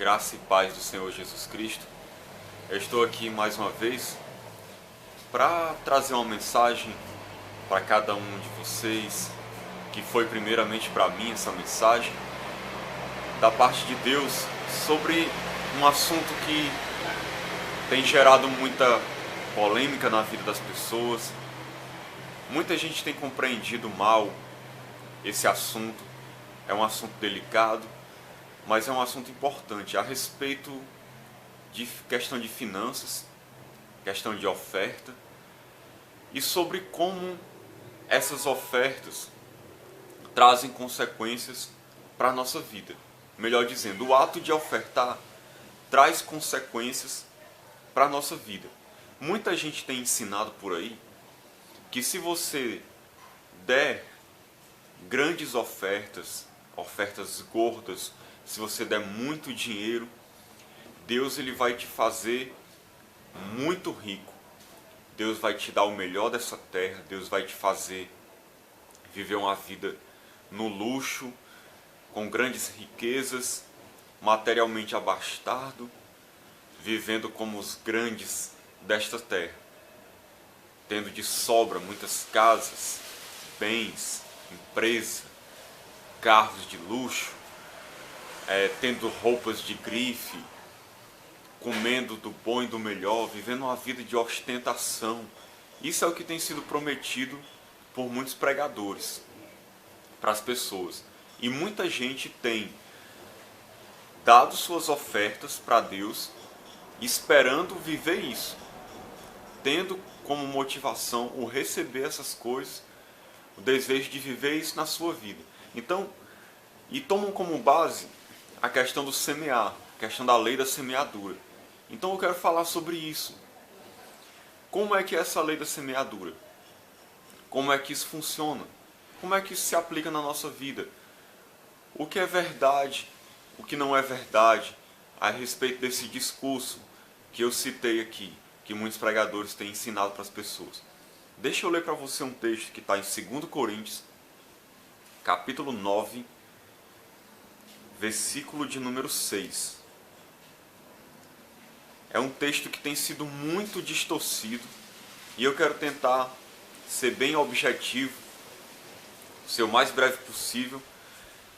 Graça e paz do Senhor Jesus Cristo. Eu estou aqui mais uma vez para trazer uma mensagem para cada um de vocês, que foi primeiramente para mim essa mensagem, da parte de Deus, sobre um assunto que tem gerado muita polêmica na vida das pessoas. Muita gente tem compreendido mal esse assunto. É um assunto delicado, mas é um assunto importante a respeito de questão de finanças, questão de oferta e sobre como essas ofertas trazem consequências para a nossa vida. Melhor dizendo, o ato de ofertar traz consequências para a nossa vida. Muita gente tem ensinado por aí que se você der grandes ofertas, ofertas gordas, se você der muito dinheiro, Deus ele vai te fazer muito rico. Deus vai te dar o melhor dessa terra. Deus vai te fazer viver uma vida no luxo, com grandes riquezas, materialmente abastado, vivendo como os grandes desta terra, tendo de sobra muitas casas, bens, empresa, carros de luxo, tendo roupas de grife, comendo do bom e do melhor, vivendo uma vida de ostentação. Isso é o que tem sido prometido por muitos pregadores para as pessoas. E muita gente tem dado suas ofertas para Deus, esperando viver isso, tendo como motivação o receber essas coisas, o desejo de viver isso na sua vida. Então, e tomam como base a questão do semear, a questão da lei da semeadura. Então eu quero falar sobre isso. Como é que é essa lei da semeadura? Como é que isso funciona? Como é que isso se aplica na nossa vida? O que é verdade? O que não é verdade? A respeito desse discurso que eu citei aqui, que muitos pregadores têm ensinado para as pessoas. Deixa eu ler para você um texto que está em 2 Coríntios, capítulo 9, versículo de número 6. É um texto que tem sido muito distorcido e eu quero tentar ser bem objetivo, ser o mais breve possível,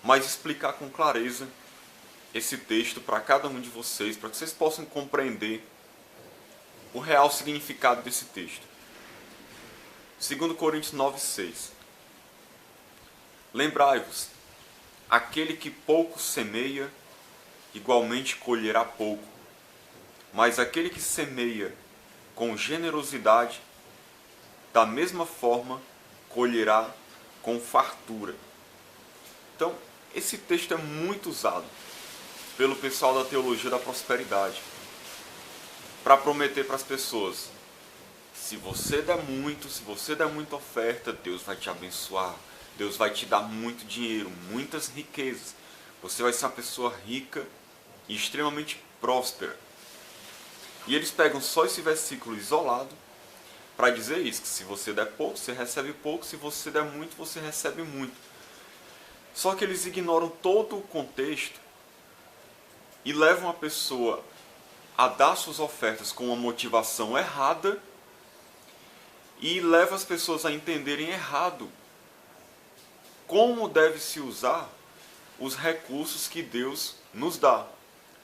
mas explicar com clareza esse texto para cada um de vocês, para que vocês possam compreender o real significado desse texto. 2 Coríntios 9, 6. Lembrai-vos, aquele que pouco semeia, igualmente colherá pouco. Mas aquele que semeia com generosidade, da mesma forma, colherá com fartura. Então, esse texto é muito usado pelo pessoal da teologia da prosperidade para prometer para as pessoas: se você der muito, se você der muita oferta, Deus vai te abençoar. Deus vai te dar muito dinheiro, muitas riquezas. Você vai ser uma pessoa rica e extremamente próspera. E eles pegam só esse versículo isolado para dizer isso, que se você der pouco, você recebe pouco, se você der muito, você recebe muito. Só que eles ignoram todo o contexto e levam a pessoa a dar suas ofertas com uma motivação errada e levam as pessoas a entenderem errado como deve se usar os recursos que Deus nos dá.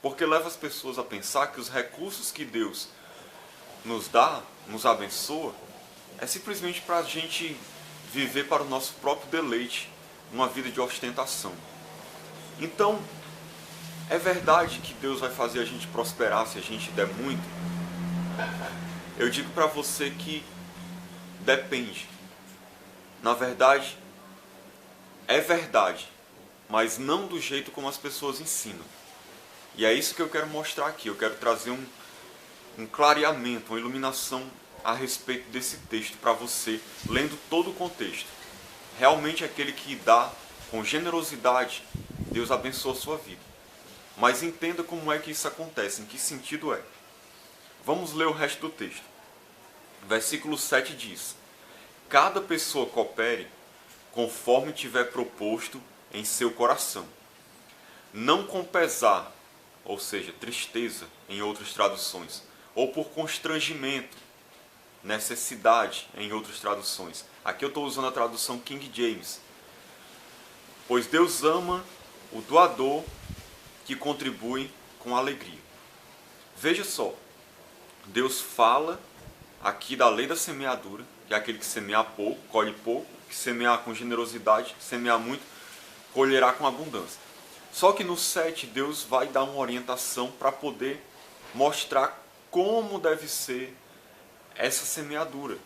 Porque leva as pessoas a pensar que os recursos que Deus nos dá, nos abençoa, é simplesmente para a gente viver para o nosso próprio deleite, uma vida de ostentação. Então, é verdade que Deus vai fazer a gente prosperar se a gente der muito? Eu digo para você que depende. Na verdade, é verdade, mas não do jeito como as pessoas ensinam. E é isso que eu quero mostrar aqui. Eu quero trazer um clareamento, uma iluminação a respeito desse texto para você, lendo todo o contexto. Realmente aquele que dá com generosidade, Deus abençoa a sua vida. Mas entenda como é que isso acontece, em que sentido é. Vamos ler o resto do texto. Versículo 7 diz: cada pessoa coopere conforme tiver proposto em seu coração, não com pesar, ou seja, tristeza em outras traduções, ou por constrangimento, necessidade em outras traduções. Aqui eu estou usando a tradução King James. Pois Deus ama o doador que contribui com alegria. Veja só, Deus fala aqui da lei da semeadura, que é aquele que semear pouco, colhe pouco, que semear com generosidade, semear muito, colherá com abundância. Só que no 7 Deus vai dar uma orientação para poder mostrar como deve ser essa semeadura.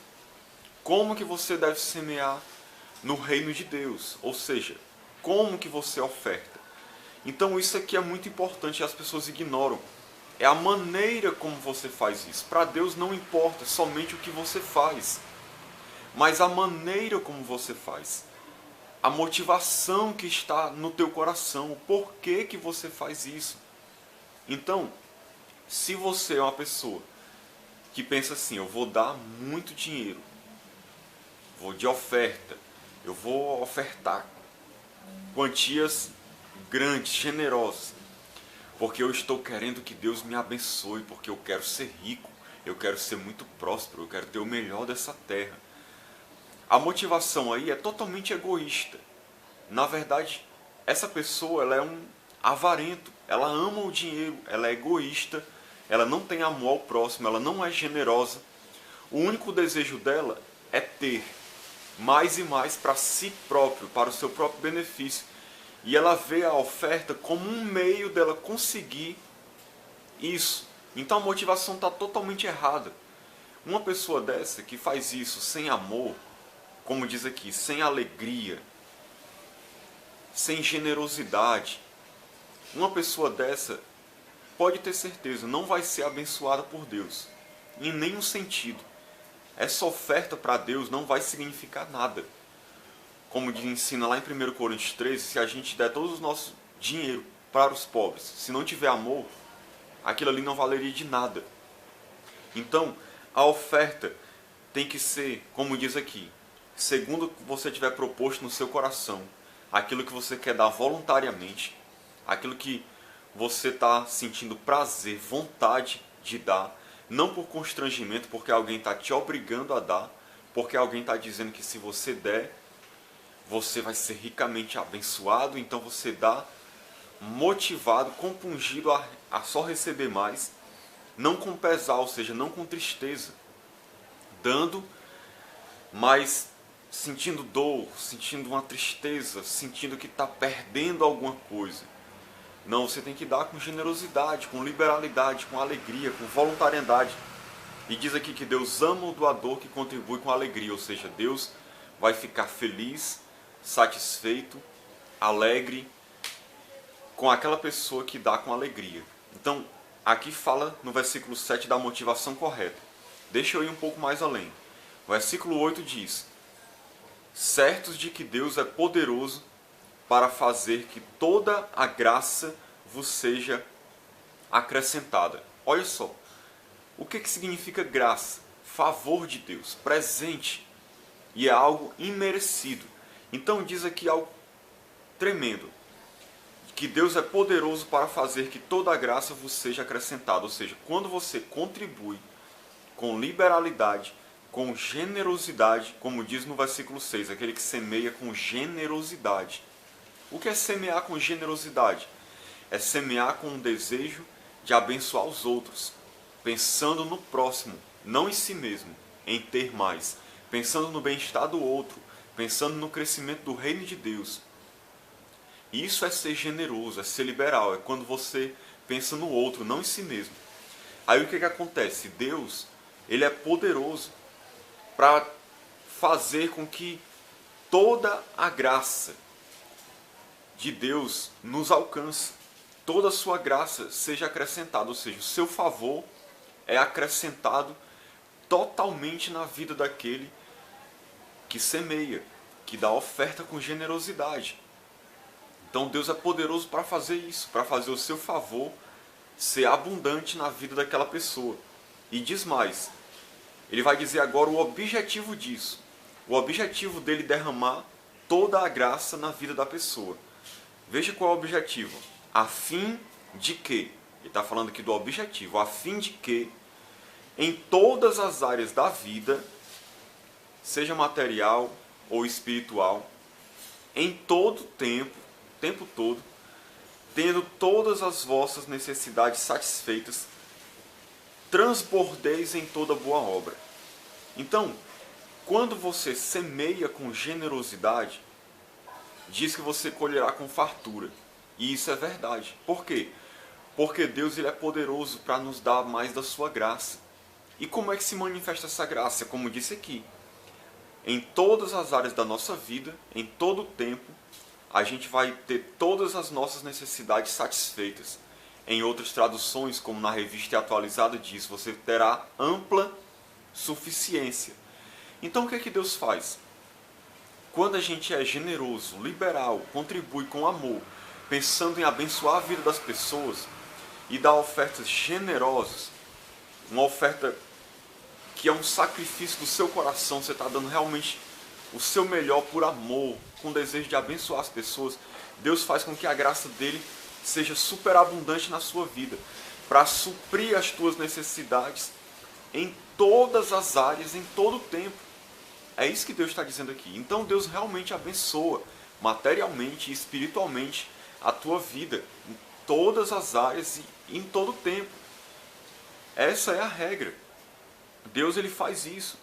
Como que você deve semear no reino de Deus, ou seja, como que você oferta. Então isso aqui é muito importante e as pessoas ignoram. É a maneira como você faz isso. Para Deus não importa somente o que você faz, mas a maneira como você faz. A motivação que está no teu coração, o porquê que você faz isso. Então, se você é uma pessoa que pensa assim, eu vou dar muito dinheiro, vou de oferta, eu vou ofertar quantias grandes, generosas, porque eu estou querendo que Deus me abençoe, porque eu quero ser rico, eu quero ser muito próspero, eu quero ter o melhor dessa terra. A motivação aí é totalmente egoísta. Na verdade, essa pessoa ela é um avarento, ela ama o dinheiro, ela é egoísta, ela não tem amor ao próximo, ela não é generosa. O único desejo dela é ter mais e mais para si próprio, para o seu próprio benefício. E ela vê a oferta como um meio dela conseguir isso. Então a motivação está totalmente errada. Uma pessoa dessa que faz isso sem amor, como diz aqui, sem alegria, sem generosidade, uma pessoa dessa, pode ter certeza, não vai ser abençoada por Deus. Em nenhum sentido. Essa oferta para Deus não vai significar nada. Como ensina lá em 1 Coríntios 13, se a gente der todo o nosso dinheiro para os pobres, se não tiver amor, aquilo ali não valeria de nada. Então, a oferta tem que ser, como diz aqui, segundo o que você tiver proposto no seu coração, aquilo que você quer dar voluntariamente, aquilo que você está sentindo prazer, vontade de dar, não por constrangimento, porque alguém está te obrigando a dar, porque alguém está dizendo que se você der, você vai ser ricamente abençoado, então você dá motivado, compungido a só receber mais, não com pesar, ou seja, não com tristeza, dando, mas sentindo dor, sentindo uma tristeza, sentindo que está perdendo alguma coisa. Não, você tem que dar com generosidade, com liberalidade, com alegria, com voluntariedade. E diz aqui que Deus ama o doador que contribui com alegria, ou seja, Deus vai ficar feliz, satisfeito, alegre com aquela pessoa que dá com alegria. Então, aqui fala no versículo 7 da motivação correta. Deixa eu ir um pouco mais além. O versículo 8 diz: certos de que Deus é poderoso para fazer que toda a graça vos seja acrescentada. Olha só, o que significa graça? Favor de Deus, presente, e é algo imerecido. Então diz aqui algo tremendo, que Deus é poderoso para fazer que toda a graça vos seja acrescentada. Ou seja, quando você contribui com liberalidade, com generosidade, como diz no versículo 6, aquele que semeia com generosidade. O que é semear com generosidade? É semear com um desejo de abençoar os outros, pensando no próximo, não em si mesmo, em ter mais, pensando no bem-estar do outro, pensando no crescimento do reino de Deus. Isso é ser generoso, é ser liberal, é quando você pensa no outro, não em si mesmo. Aí o que acontece? Deus, ele é poderoso para fazer com que toda a graça de Deus nos alcance, toda a sua graça seja acrescentada, ou seja, o seu favor é acrescentado totalmente na vida daquele que semeia, que dá oferta com generosidade. Então Deus é poderoso para fazer isso, para fazer o seu favor ser abundante na vida daquela pessoa. E diz mais, ele vai dizer agora o objetivo disso. O objetivo dele derramar toda a graça na vida da pessoa. Veja qual é o objetivo. A fim de que Ele está falando aqui do objetivo, a fim de que em todas as áreas da vida, seja material ou espiritual, em todo tempo todo, tendo todas as vossas necessidades satisfeitas, transbordeis em toda boa obra. Então, quando você semeia com generosidade, diz que você colherá com fartura. E isso é verdade. Por quê? Porque Deus ele é poderoso para nos dar mais da sua graça. E como é que se manifesta essa graça? Como disse aqui, em todas as áreas da nossa vida, em todo o tempo, a gente vai ter todas as nossas necessidades satisfeitas. Em outras traduções, como na Revista Atualizada diz, você terá ampla suficiência. Então o que é que Deus faz? Quando a gente é generoso, liberal, contribui com amor, pensando em abençoar a vida das pessoas e dar ofertas generosas, uma oferta que é um sacrifício do seu coração, você está dando realmente o seu melhor por amor, com desejo de abençoar as pessoas, Deus faz com que a graça dele seja superabundante na sua vida, para suprir as tuas necessidades em todas as áreas, em todo o tempo. É isso que Deus está dizendo aqui. Então Deus realmente abençoa materialmente e espiritualmente a tua vida em todas as áreas e em todo o tempo. Essa é a regra. Deus ele faz isso.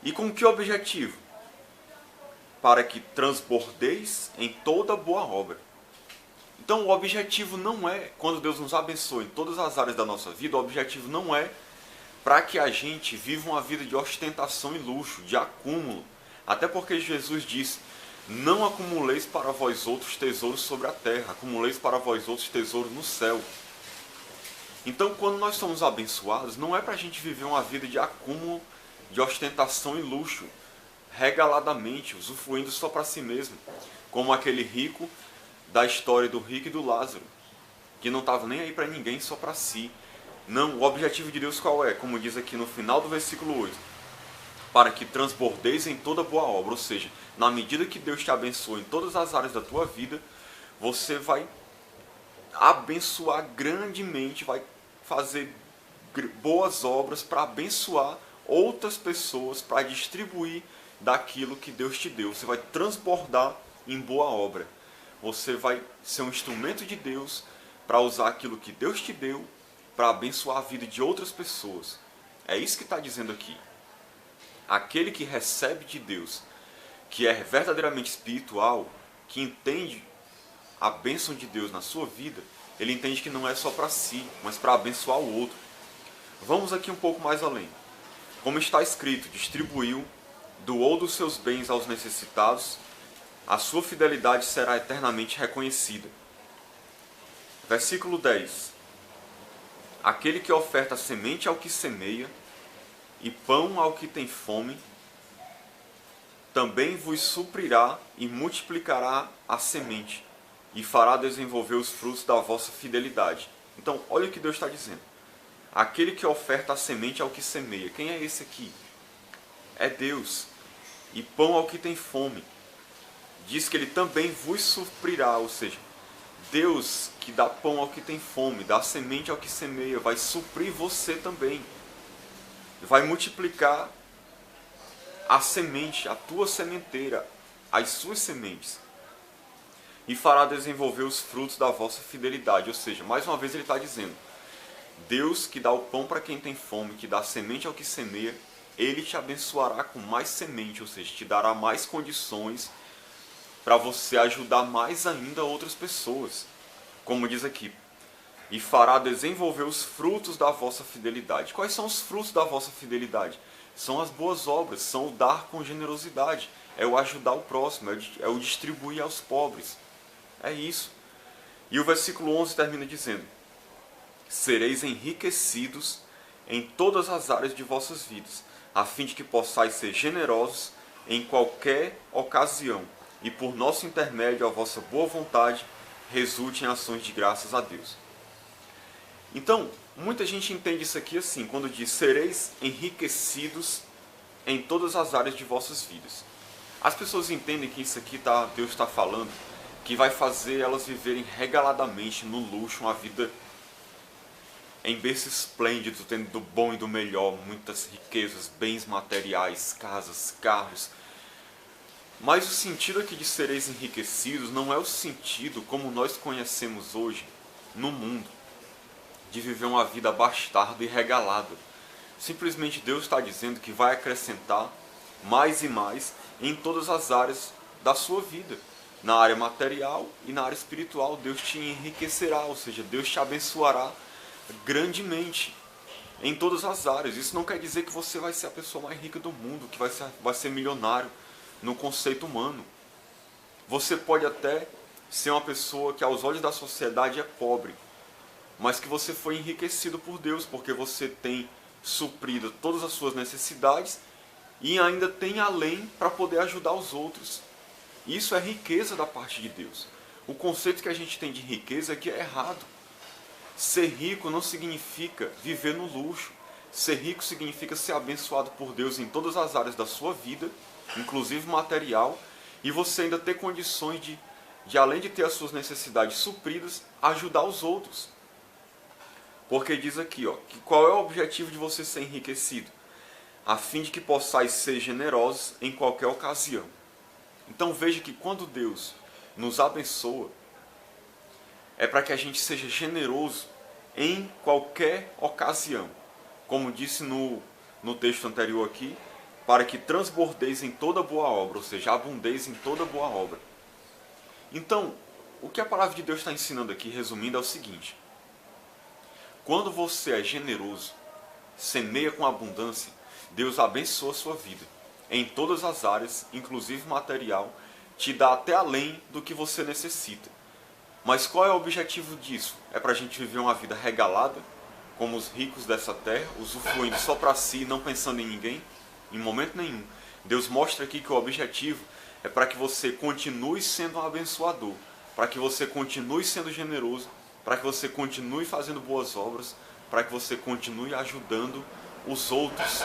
E com que objetivo? Para que transbordeis em toda boa obra. Então o objetivo não é, quando Deus nos abençoa em todas as áreas da nossa vida, o objetivo não é para que a gente viva uma vida de ostentação e luxo, de acúmulo. Até porque Jesus disse, não acumuleis para vós outros tesouros sobre a terra, acumuleis para vós outros tesouros no céu. Então quando nós somos abençoados, não é para a gente viver uma vida de acúmulo, de ostentação e luxo, regaladamente, usufruindo só para si mesmo, como aquele rico da história do rico e do Lázaro, que não estava nem aí para ninguém, só para si. Não, o objetivo de Deus qual é? Como diz aqui no final do versículo 8, para que transbordeis em toda boa obra, ou seja, na medida que Deus te abençoa em todas as áreas da tua vida, você vai abençoar grandemente, vai fazer boas obras para abençoar outras pessoas, para distribuir daquilo que Deus te deu. Você vai transbordar em boa obra. Você vai ser um instrumento de Deus para usar aquilo que Deus te deu para abençoar a vida de outras pessoas. É isso que está dizendo aqui. Aquele que recebe de Deus, que é verdadeiramente espiritual, que entende a bênção de Deus na sua vida, ele entende que não é só para si, mas para abençoar o outro. Vamos aqui um pouco mais além. Como está escrito, distribuiu, doou dos seus bens aos necessitados, a sua fidelidade será eternamente reconhecida. Versículo 10. Aquele que oferta semente ao que semeia e pão ao que tem fome, também vos suprirá e multiplicará a semente e fará desenvolver os frutos da vossa fidelidade. Então, olha o que Deus está dizendo. Aquele que oferta a semente ao que semeia. Quem é esse aqui? É Deus. E pão ao que tem fome. Diz que ele também vos suprirá, ou seja, Deus que dá pão ao que tem fome, dá semente ao que semeia, vai suprir você também. Vai multiplicar a semente, a tua sementeira, as suas sementes. E fará desenvolver os frutos da vossa fidelidade. Ou seja, mais uma vez ele está dizendo, Deus que dá o pão para quem tem fome, que dá semente ao que semeia, ele te abençoará com mais semente, ou seja, te dará mais condições para você ajudar mais ainda outras pessoas. Como diz aqui, e fará desenvolver os frutos da vossa fidelidade. Quais são os frutos da vossa fidelidade? São as boas obras, são o dar com generosidade, é o ajudar o próximo, é o distribuir aos pobres. É isso. E o versículo 11 termina dizendo, sereis enriquecidos em todas as áreas de vossas vidas, a fim de que possais ser generosos em qualquer ocasião, e por nosso intermédio a vossa boa vontade resulte em ações de graças a Deus. Então, muita gente entende isso aqui assim, quando diz, sereis enriquecidos em todas as áreas de vossas vidas. As pessoas entendem que isso aqui Deus está falando, que vai fazer elas viverem regaladamente no luxo, uma vida em berço esplêndido, tendo do bom e do melhor, muitas riquezas, bens materiais, casas, carros. Mas o sentido aqui de sereis enriquecidos não é o sentido como nós conhecemos hoje no mundo, de viver uma vida abastarda e regalada. Simplesmente Deus está dizendo que vai acrescentar mais e mais em todas as áreas da sua vida. Na área material e na área espiritual, Deus te enriquecerá, ou seja, Deus te abençoará grandemente em todas as áreas. Isso não quer dizer que você vai ser a pessoa mais rica do mundo, que vai ser milionário no conceito humano. Você pode até ser uma pessoa que aos olhos da sociedade é pobre, mas que você foi enriquecido por Deus, porque você tem suprido todas as suas necessidades e ainda tem além para poder ajudar os outros. Isso é riqueza da parte de Deus. O conceito que a gente tem de riqueza é que é errado. Ser rico não significa viver no luxo. Ser rico significa ser abençoado por Deus em todas as áreas da sua vida, inclusive material, e você ainda ter condições de além de ter as suas necessidades supridas, ajudar os outros. Porque diz aqui, que qual é o objetivo de você ser enriquecido? A fim de que possais ser generosos em qualquer ocasião. Então veja que quando Deus nos abençoa, é para que a gente seja generoso em qualquer ocasião. Como disse no texto anterior aqui, para que transbordeis em toda boa obra, ou seja, abundeis em toda boa obra. Então, o que a palavra de Deus está ensinando aqui, resumindo, é o seguinte: quando você é generoso, semeia com abundância, Deus abençoa a sua vida em todas as áreas, inclusive material, te dá até além do que você necessita. Mas qual é o objetivo disso? É para a gente viver uma vida regalada, como os ricos dessa terra, usufruindo só para si, não pensando em ninguém? Em momento nenhum. Deus mostra aqui que o objetivo é para que você continue sendo um abençoador, para que você continue sendo generoso, para que você continue fazendo boas obras, para que você continue ajudando os outros.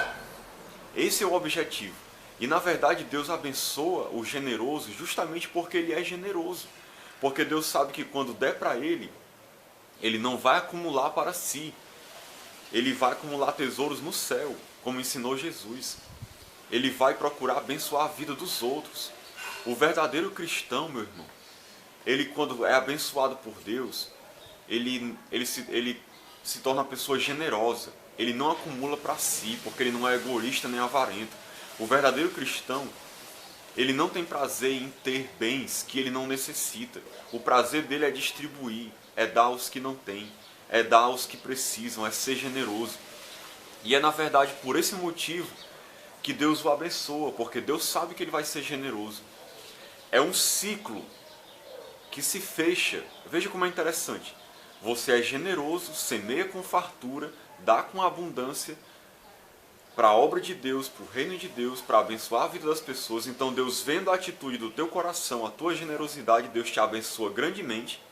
Esse é o objetivo. E na verdade Deus abençoa o generoso justamente porque ele é generoso. Porque Deus sabe que quando der para ele, ele não vai acumular para si. Ele vai acumular tesouros no céu, como ensinou Jesus. Ele vai procurar abençoar a vida dos outros. O verdadeiro cristão, meu irmão, ele quando é abençoado por Deus, ele se torna uma pessoa generosa. Ele não acumula para si, porque ele não é egoísta nem avarento. O verdadeiro cristão, ele não tem prazer em ter bens que ele não necessita. O prazer dele é distribuir, é dar aos que não têm, é dar aos que precisam, é ser generoso. E é na verdade por esse motivo que Deus o abençoa, porque Deus sabe que ele vai ser generoso. É um ciclo que se fecha. Veja como é interessante. Você é generoso, semeia com fartura, dá com abundância para a obra de Deus, para o reino de Deus, para abençoar a vida das pessoas. Então Deus, vendo a atitude do teu coração, a tua generosidade, Deus te abençoa grandemente,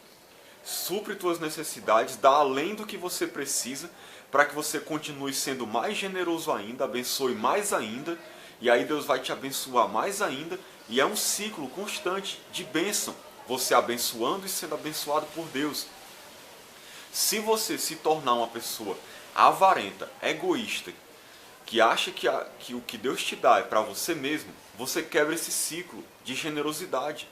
supre tuas necessidades, dá além do que você precisa, para que você continue sendo mais generoso ainda, abençoe mais ainda, e aí Deus vai te abençoar mais ainda, e é um ciclo constante de bênção, você abençoando e sendo abençoado por Deus. Se você se tornar uma pessoa avarenta, egoísta, que acha que o que Deus te dá é para você mesmo, você quebra esse ciclo de generosidade.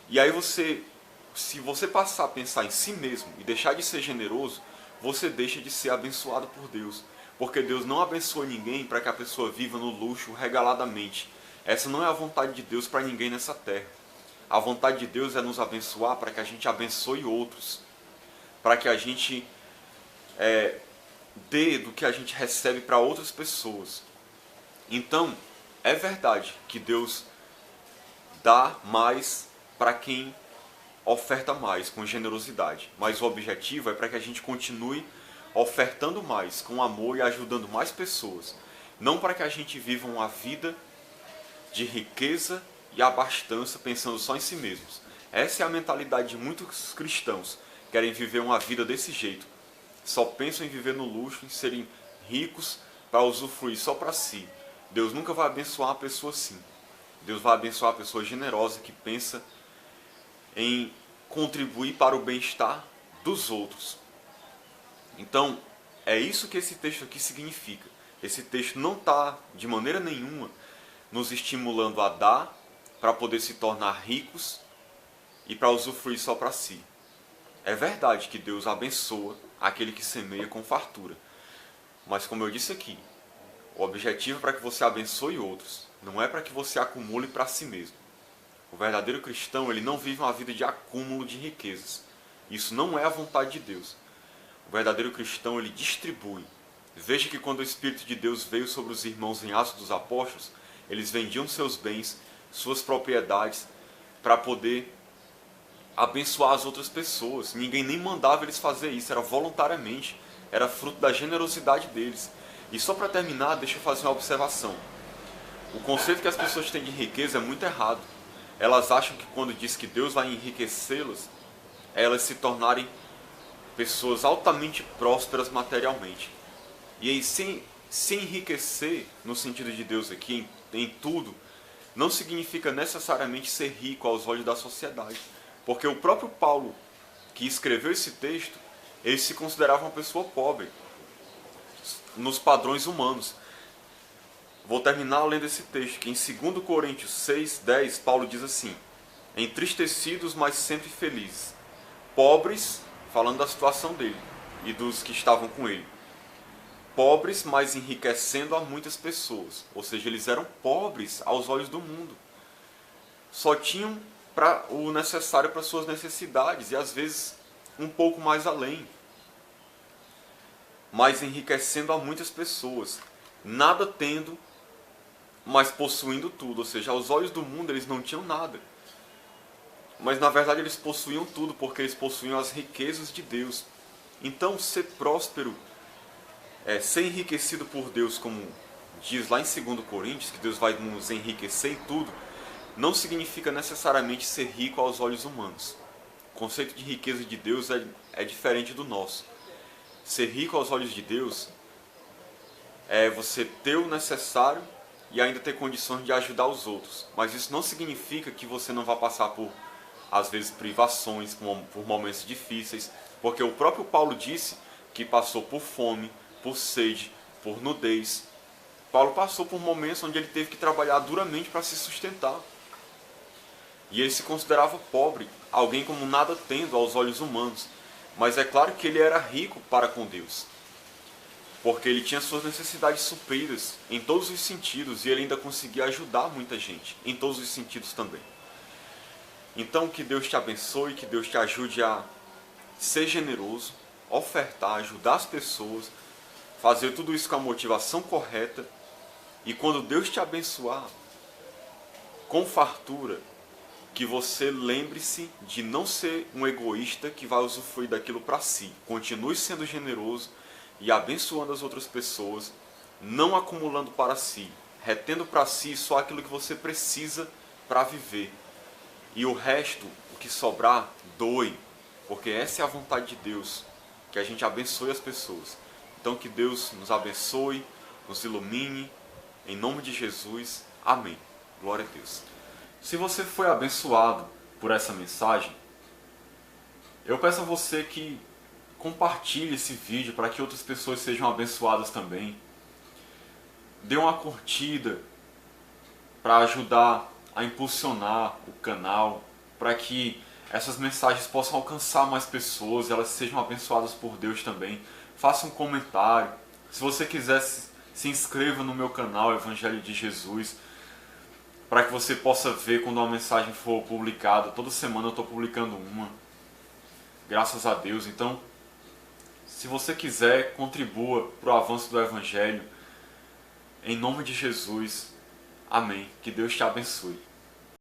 E aí se você passar a pensar em si mesmo e deixar de ser generoso, você deixa de ser abençoado por Deus. Porque Deus não abençoa ninguém para que a pessoa viva no luxo regaladamente. Essa não é a vontade de Deus para ninguém nessa terra. A vontade de Deus é nos abençoar para que a gente abençoe outros. Para que a gente dê do que a gente recebe para outras pessoas. Então, é verdade que Deus dá mais para quem oferta mais, com generosidade. Mas o objetivo é para que a gente continue ofertando mais, com amor e ajudando mais pessoas. Não para que a gente viva uma vida de riqueza e abastança pensando só em si mesmos. Essa é a mentalidade de muitos cristãos. Querem viver uma vida desse jeito. Só pensam em viver no luxo, em serem ricos para usufruir só para si. Deus nunca vai abençoar uma pessoa assim. Deus vai abençoar a pessoa generosa que pensa em contribuir para o bem-estar dos outros. Então, é isso que esse texto aqui significa. Esse texto não está, de maneira nenhuma, nos estimulando a dar para poder se tornar ricos e para usufruir só para si. É verdade que Deus abençoa aquele que semeia com fartura. Mas como eu disse aqui, o objetivo é para que você abençoe outros, não é para que você acumule para si mesmo. O verdadeiro cristão, ele não vive uma vida de acúmulo de riquezas. Isso não é a vontade de Deus. O verdadeiro cristão, ele distribui. Veja que quando o Espírito de Deus veio sobre os irmãos em Atos dos Apóstolos, eles vendiam seus bens, suas propriedades, para poder abençoar as outras pessoas. Ninguém nem mandava eles fazer isso, era voluntariamente, era fruto da generosidade deles. E só para terminar, deixa eu fazer uma observação. O conceito que as pessoas têm de riqueza é muito errado. Elas acham que quando diz que Deus vai enriquecê-las, elas se tornarem pessoas altamente prósperas materialmente. E aí, se enriquecer, no sentido de Deus aqui, em tudo, não significa necessariamente ser rico aos olhos da sociedade. Porque o próprio Paulo, que escreveu esse texto, ele se considerava uma pessoa pobre, nos padrões humanos. Vou terminar lendo esse texto, que em 2 Coríntios 6:10, Paulo diz assim: entristecidos, mas sempre felizes, pobres, falando da situação dele e dos que estavam com ele, pobres, mas enriquecendo a muitas pessoas. Ou seja, eles eram pobres aos olhos do mundo, só tinham o necessário para suas necessidades e às vezes um pouco mais além, mas enriquecendo a muitas pessoas, nada tendo, mas possuindo tudo. Ou seja, aos olhos do mundo eles não tinham nada, mas na verdade eles possuíam tudo, porque eles possuíam as riquezas de Deus. Então, ser próspero, ser enriquecido por Deus, como diz lá em 2 Coríntios, que Deus vai nos enriquecer em tudo, não significa necessariamente ser rico aos olhos humanos. O conceito de riqueza de Deus é diferente do nosso. Ser rico aos olhos de Deus é você ter o necessário e ainda ter condições de ajudar os outros. Mas isso não significa que você não vá passar por, às vezes, privações, por momentos difíceis, porque o próprio Paulo disse que passou por fome, por sede, por nudez. Paulo passou por momentos onde ele teve que trabalhar duramente para se sustentar. E ele se considerava pobre, alguém como nada tendo aos olhos humanos. Mas é claro que ele era rico para com Deus, porque ele tinha suas necessidades supridas em todos os sentidos e ele ainda conseguia ajudar muita gente em todos os sentidos também. Então, que Deus te abençoe, que Deus te ajude a ser generoso, ofertar, ajudar as pessoas, fazer tudo isso com a motivação correta, e quando Deus te abençoar com fartura, que você lembre-se de não ser um egoísta que vai usufruir daquilo para si. Continue sendo generoso e abençoando as outras pessoas, não acumulando para si, retendo para si só aquilo que você precisa para viver. E o resto, o que sobrar, doe, porque essa é a vontade de Deus, que a gente abençoe as pessoas. Então que Deus nos abençoe, nos ilumine, em nome de Jesus. Amém. Glória a Deus. Se você foi abençoado por essa mensagem, eu peço a você que compartilhe esse vídeo para que outras pessoas sejam abençoadas também. Dê uma curtida para ajudar a impulsionar o canal, para que essas mensagens possam alcançar mais pessoas, elas sejam abençoadas por Deus também. Faça um comentário. Se você quiser, se inscreva no meu canal Evangelho de Jesus, para que você possa ver quando uma mensagem for publicada. Toda semana eu estou publicando uma, graças a Deus. Então, se você quiser, contribua para o avanço do Evangelho. Em nome de Jesus, amém. Que Deus te abençoe.